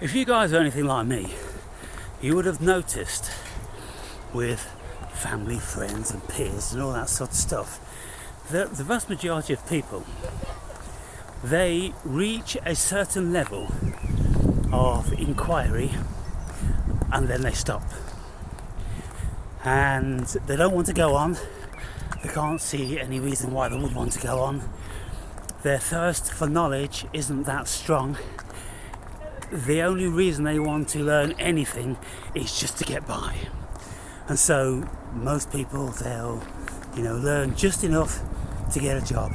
If you guys are anything like me, you would have noticed with family, friends and peers and all that sort of stuff that the vast majority of people, they reach a certain level of inquiry and then they stop. And they don't want to go on. They can't see any reason why they would want to go on. Their thirst for knowledge isn't that strong. The only reason they want to learn anything is just to get by. And so most people, they'll, learn just enough to get a job,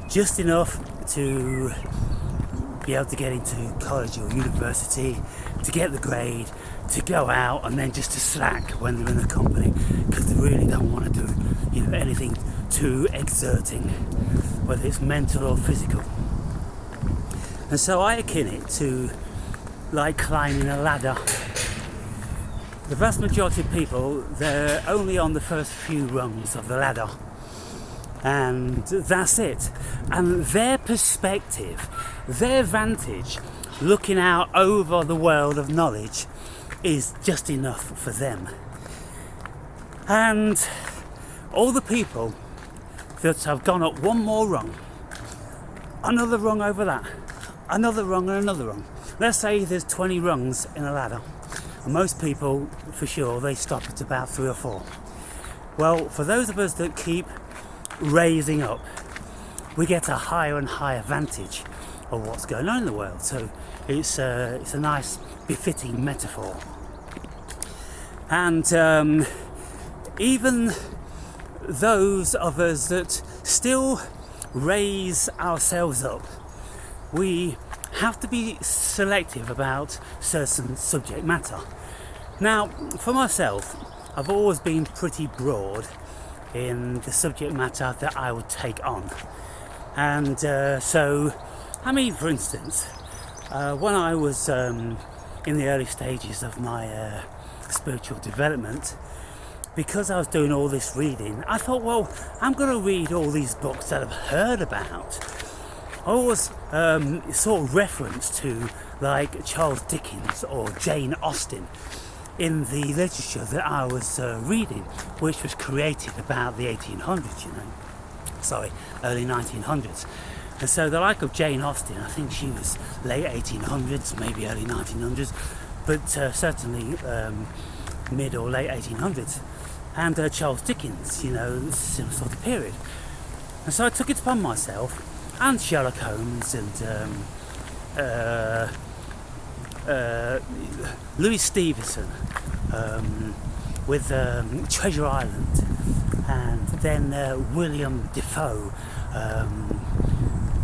just enough to be able to get into college or university, to get the grade, to go out and then just to slack when they're in a company because they really don't want to do anything too exerting, whether it's mental or physical. And so I akin it to like climbing a ladder. The vast majority of people, they're only on the first few rungs of the ladder, and that's it. And their perspective, their vantage, looking out over the world of knowledge, is just enough for them. And all the people that have gone up one more rung, another rung over that, another rung and another rung. Let's say there's 20 rungs in a ladder, and most people, for sure, they stop at about 3 or 4. Well, for those of us that keep raising up, we get a higher and higher vantage of what's going on in the world. So it's a nice, befitting metaphor. And even those of us that still raise ourselves up, we have to be selective about certain subject matter. Now, for myself, I've always been pretty broad in the subject matter that I would take on. And for instance, when I was in the early stages of my spiritual development, because I was doing all this reading, I thought, well, I'm going to read all these books that I've heard about. I always sort of reference to like Charles Dickens or Jane Austen in the literature that I was reading, which was created about the 1800s, early 1900s. And so the like of Jane Austen, I think she was late 1800s, maybe early 1900s, but certainly mid or late 1800s. And Charles Dickens, similar sort of period. And so I took it upon myself, and Sherlock Holmes and Louis Stevenson with Treasure Island, and then William Defoe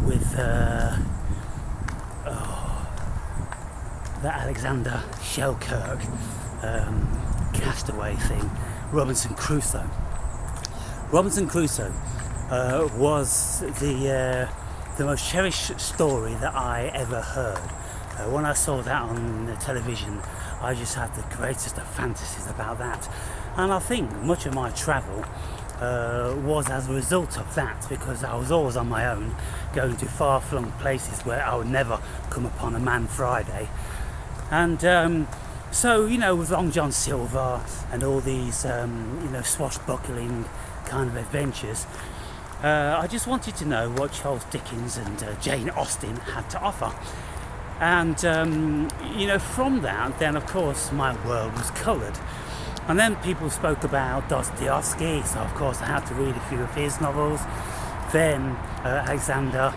with the Alexander Selkirk castaway thing, Robinson Crusoe. Robinson Crusoe was the most cherished story that I ever heard. When I saw that on the television, I just had the greatest of fantasies about that. And I think much of my travel was as a result of that, because I was always on my own, going to far-flung places where I would never come upon a man Friday. And with Long John Silver and all these, swashbuckling kind of adventures, I just wanted to know what Charles Dickens and Jane Austen had to offer. And, from that, then of course my world was coloured. And then people spoke about Dostoevsky, so of course I had to read a few of his novels. Then Alexander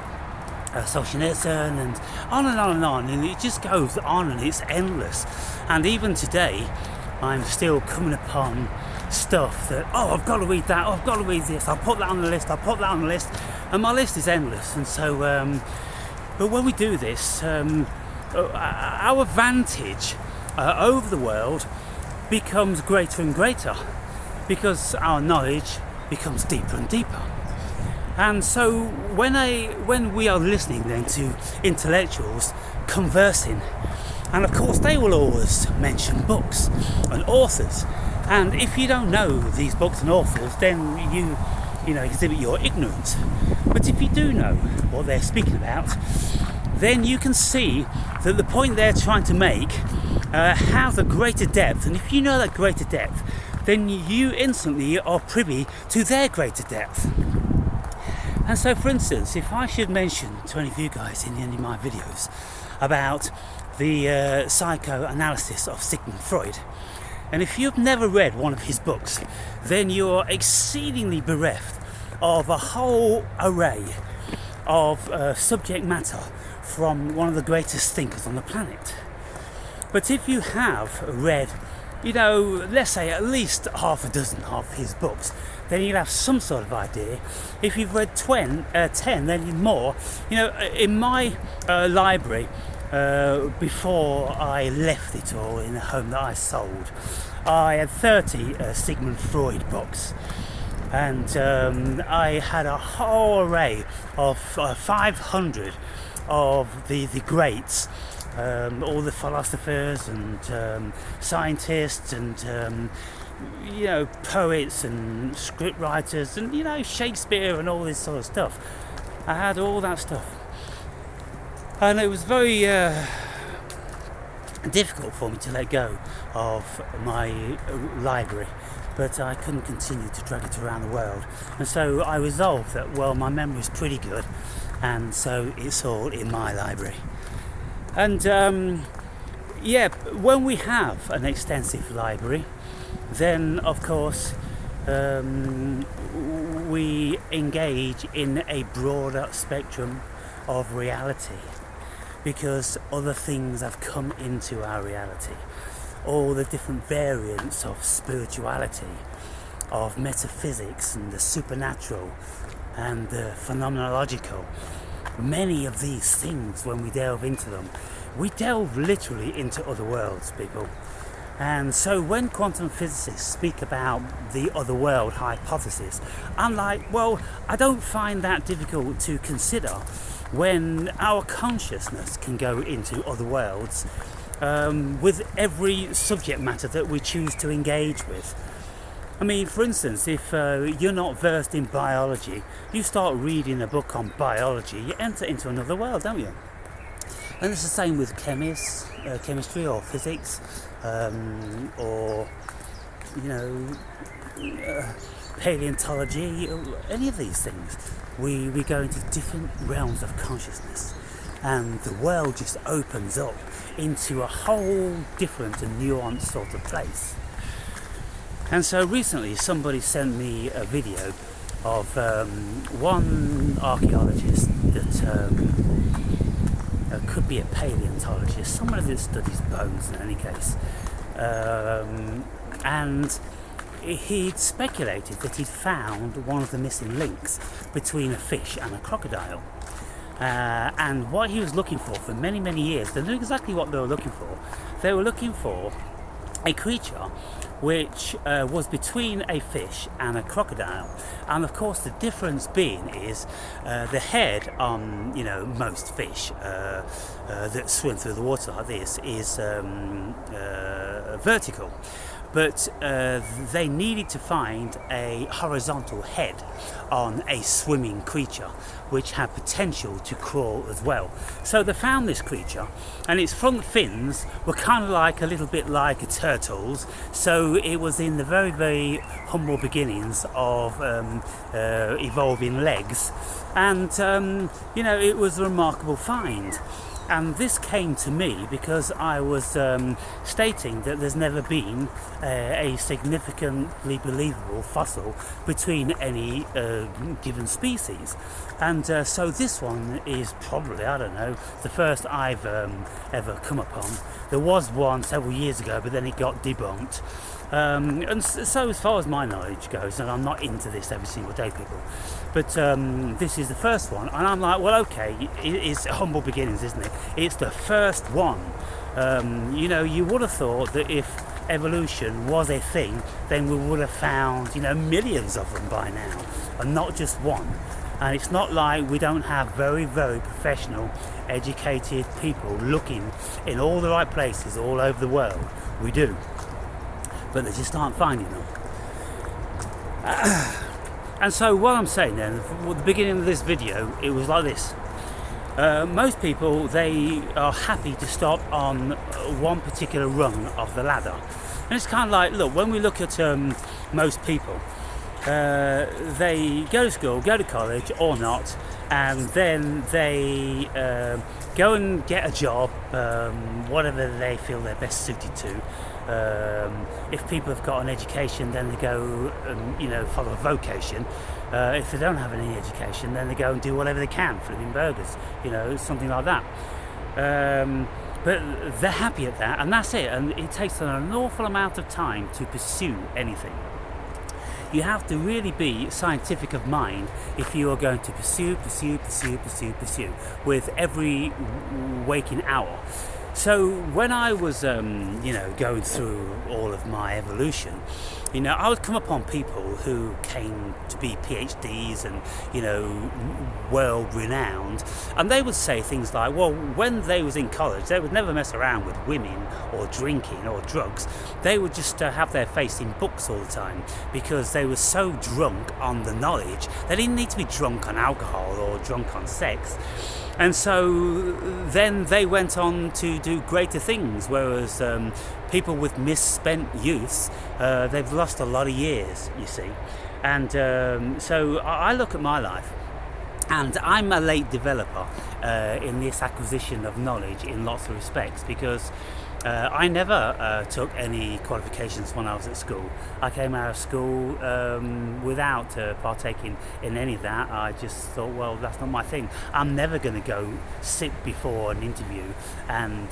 Solzhenitsyn, and on and on and on. And it just goes on and it's endless. And even today, I'm still coming upon stuff that, I've got to read that, I've got to read this, I'll put that on the list, and my list is endless. And so, but when we do this, our vantage over the world becomes greater and greater, because our knowledge becomes deeper and deeper. And so when we are listening then to intellectuals conversing, and of course they will always mention books and authors, and if you don't know these books and authors, then you exhibit your ignorance. But if you do know what they're speaking about, then you can see that the point they're trying to make has a greater depth. And if you know that greater depth, then you instantly are privy to their greater depth. And so, for instance, if I should mention to any of you guys in any of my videos about the psychoanalysis of Sigmund Freud, and if you've never read one of his books, then you are exceedingly bereft of a whole array of subject matter from one of the greatest thinkers on the planet. But if you have read, let's say at least half a dozen of his books, then you'll have some sort of idea. If you've read 10, then more. In my library, before I left it all in a home that I sold, I had 30 Sigmund Freud books. And I had a whole array of 500 of the greats, all the philosophers and scientists and poets and script writers and Shakespeare and all this sort of stuff. I had all that stuff, and it was very difficult for me to let go of my library, but I couldn't continue to drag it around the world, and so I resolved that, well, my memory is pretty good, and so it's all in my library. And when we have an extensive library, then of course we engage in a broader spectrum of reality, because other things have come into our reality. All the different variants of spirituality, of metaphysics and the supernatural and the phenomenological. Many of these things, when we delve into them, we delve literally into other worlds, people. And so when quantum physicists speak about the other world hypothesis, I'm like, well, I don't find that difficult to consider when our consciousness can go into other worlds with every subject matter that we choose to engage with. I mean, for instance, if you're not versed in biology, you start reading a book on biology, you enter into another world, don't you? And it's the same with chemistry or physics, or paleontology, any of these things. We go into different realms of consciousness, and the world just opens up into a whole different and nuanced sort of place. And so recently somebody sent me a video of one archaeologist that could be a paleontologist, someone that studies bones in any case, and he'd speculated that he'd found one of the missing links between a fish and a crocodile. And what he was looking for many, many years, they knew exactly what they were looking for. They were looking for a creature which was between a fish and a crocodile, and of course the difference being is the head on most fish that swim through the water like this is vertical, but they needed to find a horizontal head on a swimming creature which had potential to crawl as well. So they found this creature, and its front fins were kind of like a little bit like a turtle's, so it was in the very, very humble beginnings of evolving legs, and it was a remarkable find. And this came to me because I was stating that there's never been a significantly believable fossil between any given species. And so this one is probably, I don't know, the first I've ever come upon. There was one several years ago, but then it got debunked. And so as far as my knowledge goes, and I'm not into this every single day, people, but this is the first one, and I'm like, well, okay, it's humble beginnings, isn't it? It's the first one. You would have thought that if evolution was a thing, then we would have found millions of them by now, and not just one. And it's not like we don't have very, very professional, educated people looking in all the right places all over the world. We do, but they just aren't finding them. And so what I'm saying then, at the beginning of this video, it was like this. Most people, they are happy to stop on one particular rung of the ladder. And it's kind of like, look, when we look at most people, they go to school, go to college or not, and then they go and get a job, whatever they feel they're best suited to. If people have got an education, then they go follow a vocation. If they don't have any education, then they go and do whatever they can, flipping burgers, something like that. But they're happy at that, and that's it. And it takes an awful amount of time to pursue anything. You have to really be scientific of mind if you are going to pursue with every waking hour. So when I was, going through all of my evolution, I would come upon people who came to be PhDs and, world renowned, and they would say things like, well, when they was in college, they would never mess around with women or drinking or drugs. They would just have their face in books all the time because they were so drunk on the knowledge. They didn't need to be drunk on alcohol or drunk on sex. And so then they went on to do greater things, whereas people with misspent youths, they've lost a lot of years, you see. And so I look at my life, and I'm a late developer in this acquisition of knowledge in lots of respects, because I never took any qualifications when I was at school. I came out of school without partaking in any of that. I just thought, well, that's not my thing. I'm never going to go sit before an interview and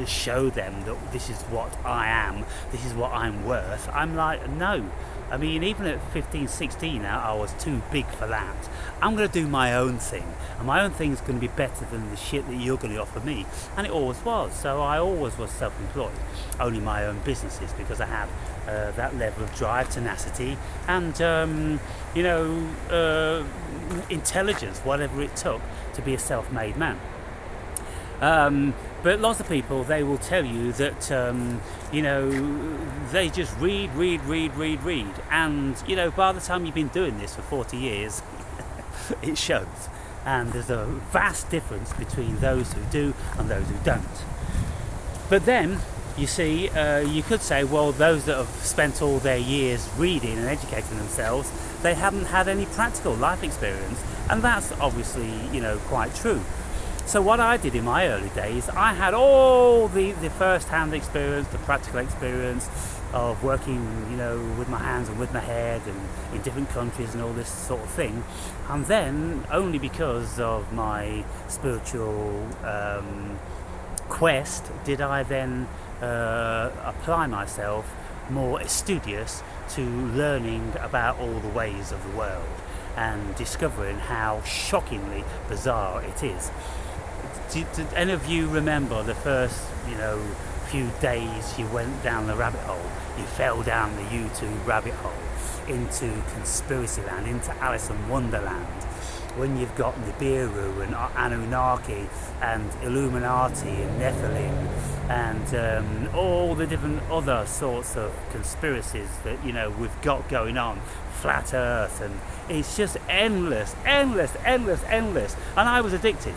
show them that this is what I am, this is what I'm worth. I'm like, no. I mean, even at 15, 16, I was too big for that. I'm going to do my own thing, and my own thing is going to be better than the shit that you're going to offer me. And it always was. So I always was self-employed, owning my own businesses, because I have that level of drive, tenacity, and intelligence, whatever it took to be a self-made man. But lots of people, they will tell you that, they just read. And, by the time you've been doing this for 40 years, it shows. And there's a vast difference between those who do and those who don't. But then, you see, you could say, well, those that have spent all their years reading and educating themselves, they haven't had any practical life experience. And that's obviously, quite true. So what I did in my early days, I had all the first-hand experience, the practical experience of working, with my hands and with my head and in different countries and all this sort of thing. And then, only because of my spiritual quest, did I then apply myself more studious to learning about all the ways of the world and discovering how shockingly bizarre it is. Did any of you remember the first, few days you went down the rabbit hole? You fell down the YouTube rabbit hole into conspiracy land, into Alice in Wonderland, when you've got Nibiru and Anunnaki and Illuminati and Nephilim and all the different other sorts of conspiracies that, we've got going on, flat earth, and it's just endless. And I was addicted.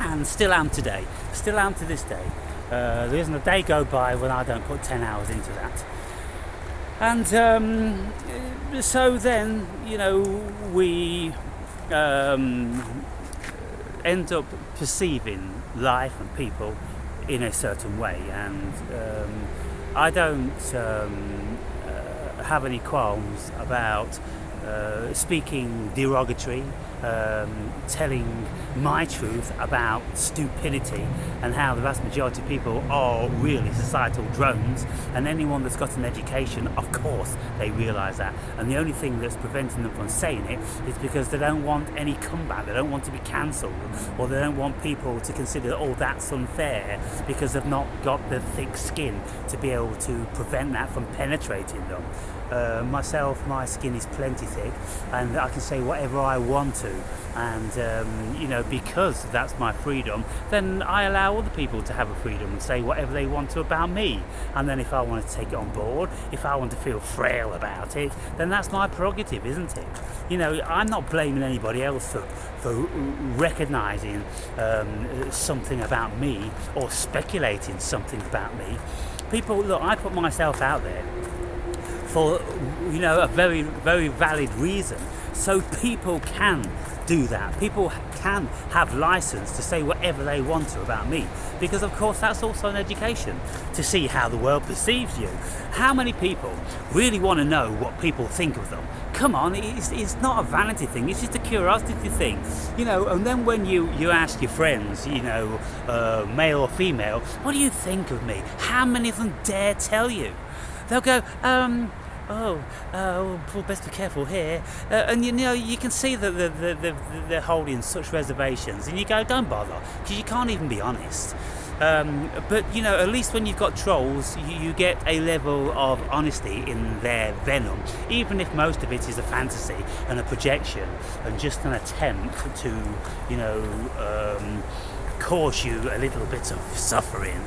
And still am today, still am to this day. There isn't a day go by when I don't put 10 hours into that. And so then, we end up perceiving life and people in a certain way. And I don't have any qualms about speaking derogatory, telling my truth about stupidity and how the vast majority of people are really societal drones, and anyone that's got an education, of course they realise that, and the only thing that's preventing them from saying it is because they don't want any comeback, they don't want to be cancelled, or they don't want people to consider, oh, that's unfair, because they've not got the thick skin to be able to prevent that from penetrating them. Myself, my skin is plenty thick, and I can say whatever I want to, and because that's my freedom, then I allow other people to have a freedom and say whatever they want to about me. And then if I want to take it on board, if I want to feel frail about it, then that's my prerogative, isn't it? I'm not blaming anybody else for recognizing something about me or speculating something about me. People, look, I put myself out there for a very, very valid reason, so people can do that. People can have license to say whatever they want to about me, because of course that's also an education to see how the world perceives you. How many people really want to know what people think of them? Come on, it's not a vanity thing, it's just a curiosity thing, and then when you ask your friends, male or female, what do you think of me? How many of them dare tell you? They'll go, best be careful here. And you can see that they're holding such reservations, and you go, don't bother, because you can't even be honest. But at least when you've got trolls, you get a level of honesty in their venom, even if most of it is a fantasy and a projection and just an attempt to cause you a little bit of suffering,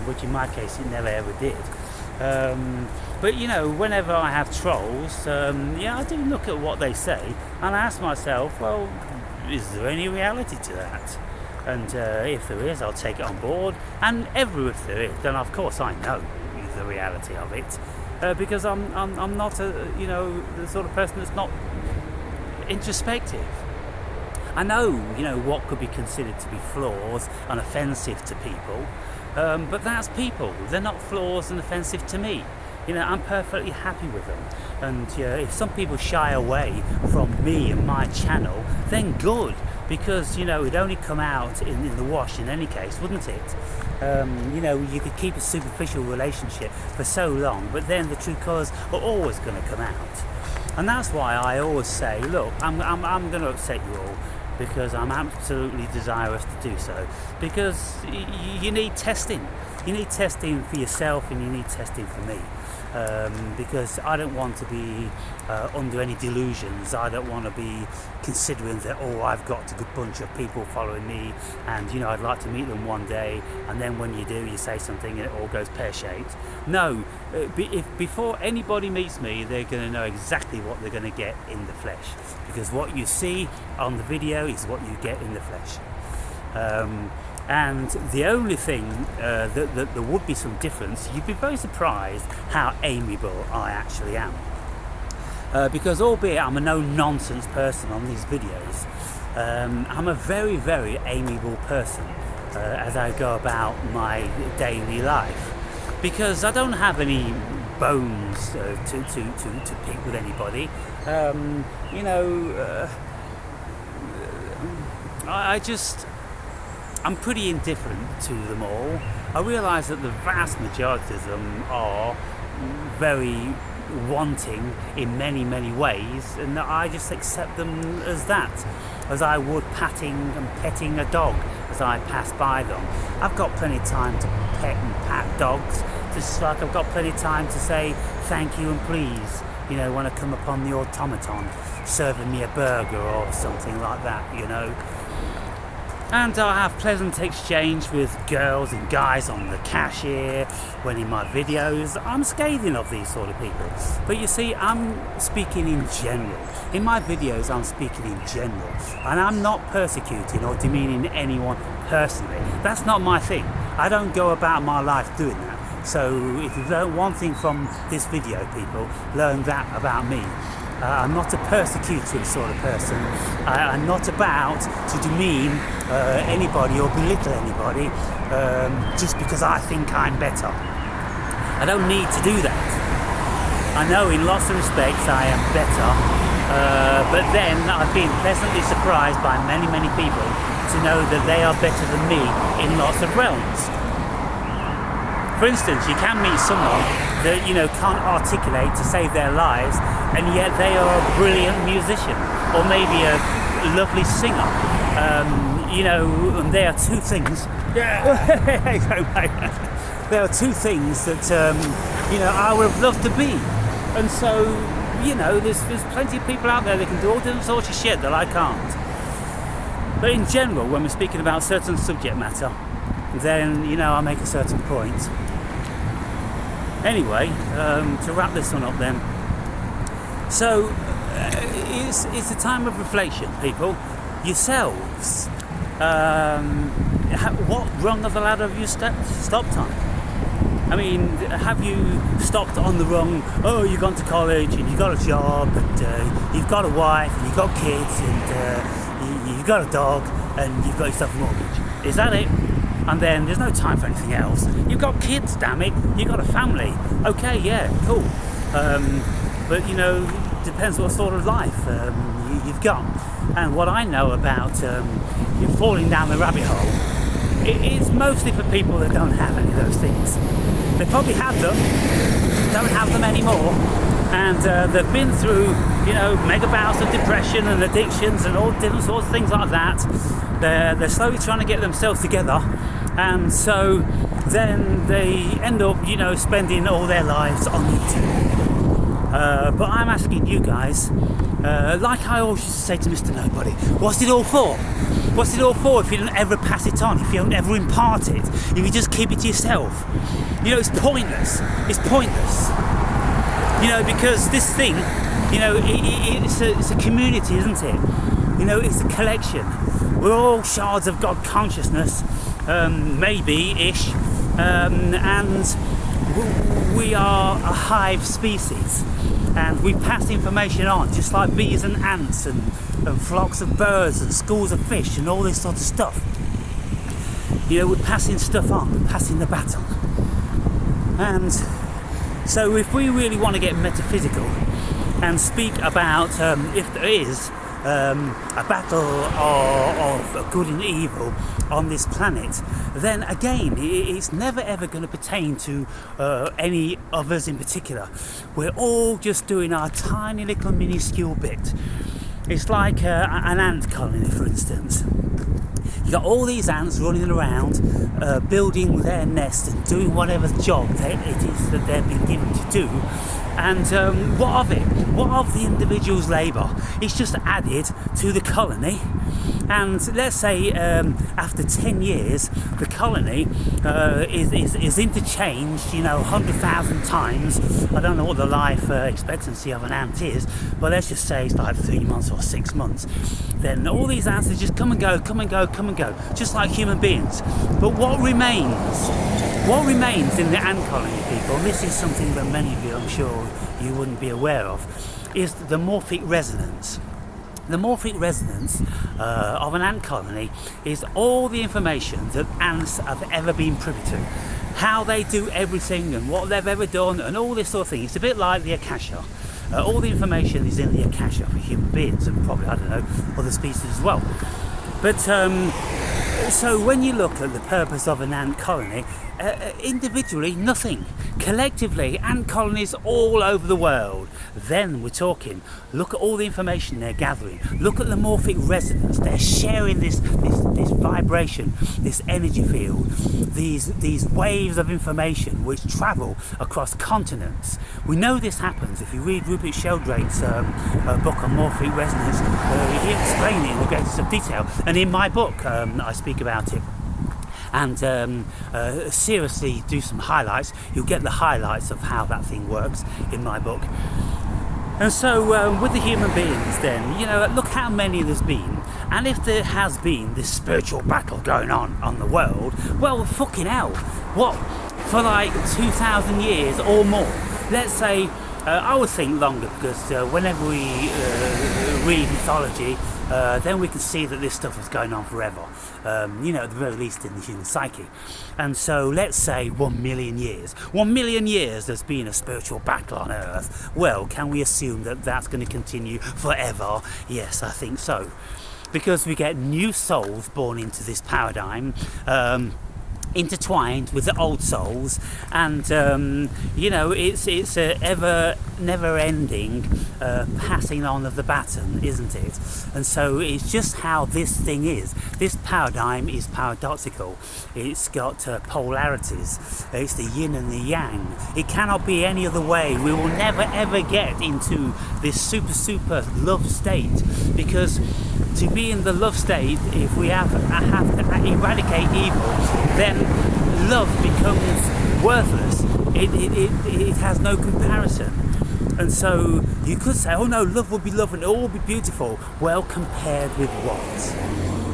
which in my case it never ever did. But whenever I have trolls, I do look at what they say, and I ask myself, well, is there any reality to that? And if there is, I'll take it on board. And if there is, then of course I know the reality of it, because I'm not the sort of person that's not introspective. I know what could be considered to be flaws and offensive to people, but that's people. They're not flaws and offensive to me. I'm perfectly happy with them. And if some people shy away from me and my channel, then good, because it'd only come out in the wash in any case, wouldn't it? You could keep a superficial relationship for so long, but then the true colours are always going to come out. And that's why I always say, look, I'm going to upset you all, because I'm absolutely desirous to do so, because you need testing. You need testing for yourself, and you need testing for me, because I don't want to be under any delusions. I don't want to be considering that, I've got a good bunch of people following me, and I'd like to meet them one day, and then when you do, you say something and it all goes pear-shaped. No, if before anybody meets me, they're going to know exactly what they're going to get in the flesh, because what you see on the video is what you get in the flesh. And the only thing that there would be some difference, you'd be very surprised how amiable I actually am. Because albeit I'm a no-nonsense person on these videos, I'm a very, very amiable person as I go about my daily life. Because I don't have any bones to pick with anybody. I'm pretty indifferent to them all. I realise that the vast majority of them are very wanting in many, many ways, and that I just accept them as that, as I would patting and petting a dog as I pass by them. I've got plenty of time to pet and pat dogs, just like I've got plenty of time to say thank you and please, when I come upon the automaton serving me a burger or something like that, And I have pleasant exchange with girls and guys on the cashier when in my videos. I'm scathing of these sort of people. But you see, I'm speaking in general. In my videos, I'm speaking in general. And I'm not persecuting or demeaning anyone personally. That's not my thing. I don't go about my life doing that. So if you've learned one thing from this video, people, learn that about me. I'm not a persecutory sort of person. I'm not about to demean anybody or belittle anybody just because I think I'm better. I don't need to do that. I know in lots of respects I am better, but then I've been pleasantly surprised by many, many people to know that they are better than me in lots of realms. For instance, you can meet someone that can't articulate to save their lives, and yet they are a brilliant musician or maybe a lovely singer. And there are two things. There are two things that I would have loved to be. And so, there's plenty of people out there that can do all different sorts of shit that I can't. But in general, when we're speaking about certain subject matter, then, I make a certain point. Anyway, to wrap this one up then. So, it's a time of reflection, people. Yourselves. What rung of the ladder have you stopped on? I mean, have you stopped on the rung, you've gone to college and you've got a job and you've got a wife and you've got kids and you've got a dog and you've got yourself a mortgage. Is that it? And then there's no time for anything else. You've got kids, damn it. You've got a family. Okay, yeah, cool. But, depends what sort of life you've got. And what I know about you falling down the rabbit hole, it's mostly for people that don't have any of those things. They probably had them, don't have them anymore, and they've been through, mega bouts of depression and addictions and all different sorts of things like that. They're slowly trying to get themselves together, and so then they end up, spending all their lives on YouTube. But I'm asking you guys, like I always used to say to Mr. Nobody, what's it all for? What's it all for if you don't ever pass it on, if you don't ever impart it, if you just keep it to yourself? It's pointless. It's pointless. Because this thing, it's a community, isn't it? It's a collection. We're all shards of God consciousness, maybe-ish, and we are a hive species. And we pass information on, just like bees and ants and flocks of birds and schools of fish and all this sort of stuff. We're passing stuff on, we're passing the baton. And so if we really want to get metaphysical and speak about if there is a battle of good and evil on this planet, then again, it's never ever going to pertain to any of us in particular. We're all just doing our tiny little minuscule bit. It's like an ant colony, for instance. You got all these ants running around, building their nest and doing whatever job it is that they've been given to do. And what of it? What of the individual's labour? It's just added to the colony. And let's say after 10 years, the colony is interchanged, 100,000 times. I don't know what the life expectancy of an ant is, but let's just say it's like 3 months or 6 months. Then all these ants, they just come and go, come and go, come and go, just like human beings. But what remains? What remains in the ant colony, people, and this is something that many of you, I'm sure, you wouldn't be aware of, is the morphic resonance. The morphic resonance of an ant colony is all the information that ants have ever been privy to. How they do everything and what they've ever done and all this sort of thing. It's a bit like the Akasha. All the information is in the Akasha for human beings and probably, other species as well. But so when you look at the purpose of an ant colony, individually, nothing. Collectively, ant colonies all over the world. Then we're talking, look at all the information they're gathering. Look at the morphic resonance. They're sharing this vibration, this energy field, these waves of information which travel across continents. We know this happens. If you read Rupert Sheldrake's book on morphic resonance, he explains it in the greatest of detail. And in my book, I speak about it. And seriously do some highlights. You'll get the highlights of how that thing works in my book. And so with the human beings then, look how many there's been. And if there has been this spiritual battle going on the world, well, fucking hell, what, for like 2,000 years or more? Let's say, I would think longer, because whenever we read mythology, then we can see that this stuff was going on forever, at the very least in the human psyche. And so let's say 1 million years. 1 million years there's been a spiritual battle on Earth. Well, can we assume that that's going to continue forever? Yes, I think so. Because we get new souls born into this paradigm, intertwined with the old souls, and it's a ever never ending passing on of the baton, isn't it? And so it's just how this thing is. This paradigm is paradoxical. It's got polarities. It's the yin and the yang. It cannot be any other way. We will never ever get into this super love state, because to be in the love state, if we have to eradicate evil, then love becomes worthless. It has no comparison. And so you could say, oh no, love will be love and it all will be beautiful. Well, compared with what?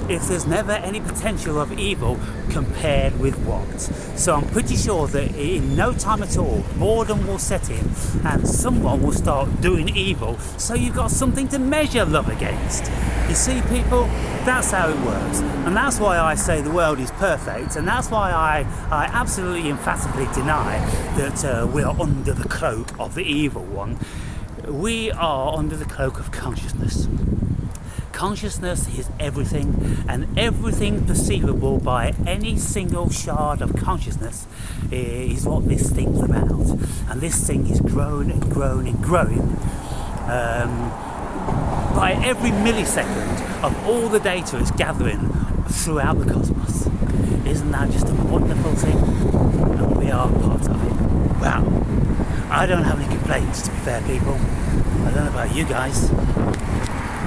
If there's never any potential of evil, compared with what? So I'm pretty sure that in no time at all, boredom will set in and someone will start doing evil, so you've got something to measure love against. You see, people, that's how it works. And that's why I say the world is perfect, and that's why I absolutely emphatically deny that we are under the cloak of the evil one. We are under the cloak of consciousness. Consciousness is everything, and everything perceivable by any single shard of consciousness is what this thing's about. And this thing is growing and growing and growing by every millisecond of all the data it's gathering throughout the cosmos. Isn't that just a wonderful thing? And we are part of it. Wow. I don't have any complaints, to be fair, people. I don't know about you guys.